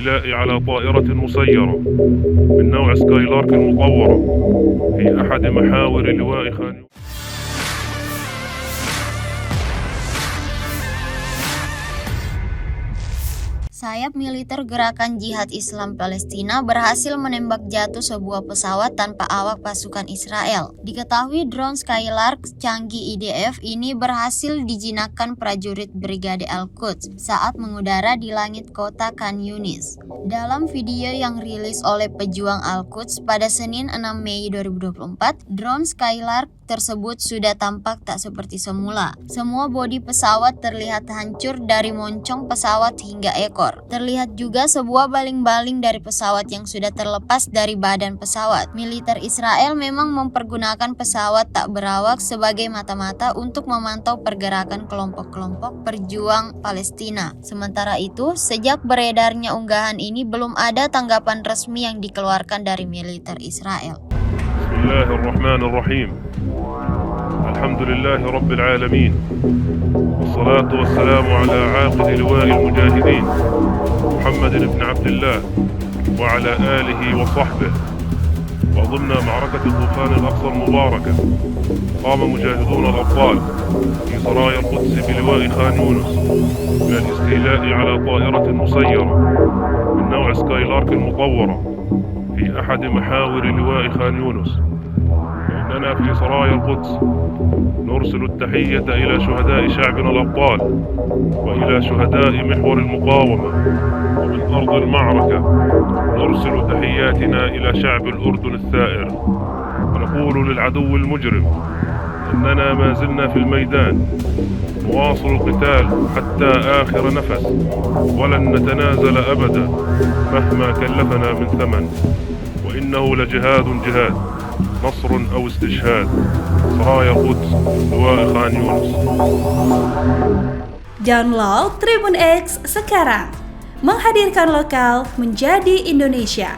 الاستيلاء على طائرة مسيرة من نوع سكايلارك المطورة في أحد محاور لواء خان. Sayap militer Gerakan Jihad Islam Palestina berhasil menembak jatuh sebuah pesawat tanpa awak pasukan Israel. Diketahui drone Skylark canggih IDF ini berhasil dijinakkan prajurit Brigade Al-Quds saat mengudara di langit kota Khan Yunis. Dalam video yang rilis oleh pejuang Al-Quds pada Senin 6 Mei 2024, drone Skylark tersebut sudah tampak tak seperti semula. Semua bodi pesawat terlihat hancur dari moncong pesawat hingga ekor. Terlihat juga sebuah baling-baling dari pesawat yang sudah terlepas dari badan pesawat. Militer Israel memang mempergunakan pesawat tak berawak sebagai mata-mata untuk memantau pergerakan kelompok-kelompok perjuang Palestina. Sementara itu, sejak beredarnya unggahan ini belum ada tanggapan resmi yang dikeluarkan dari militer Israel. Bismillahirrahmanirrahim. Alhamdulillahi Rabbil Alamin. Wassalatu wassalamu ala aqid liwa'i al-mujahidin Muhammad ibn Abdullah wa ala alihi wa sahbihi. وضمن معركة طوفان الأقصى المباركة قام مجاهدون الأبطال في سرايا القدس بلواء خان يونس من الاستيلاء على طائرة مسيرة من نوع سكايلارك المطورة في أحد محاور لواء خان يونس. إننا في سرايا القدس نرسل التحية إلى شهداء شعبنا الأبطال وإلى شهداء محور المقاومة، ومن أرض المعركة نرسل تحياتنا إلى شعب الأردن الثائر، ونقول للعدو المجرم إننا ما زلنا في الميدان نواصل القتال حتى آخر نفس، ولن نتنازل أبدا مهما كلفنا من ثمن، وإنه لجهاد جهاد، نصر أو استشهاد. سرايا القدس لواء خان يونس. Download Tribun X sekarang, menghadirkan lokal menjadi Indonesia.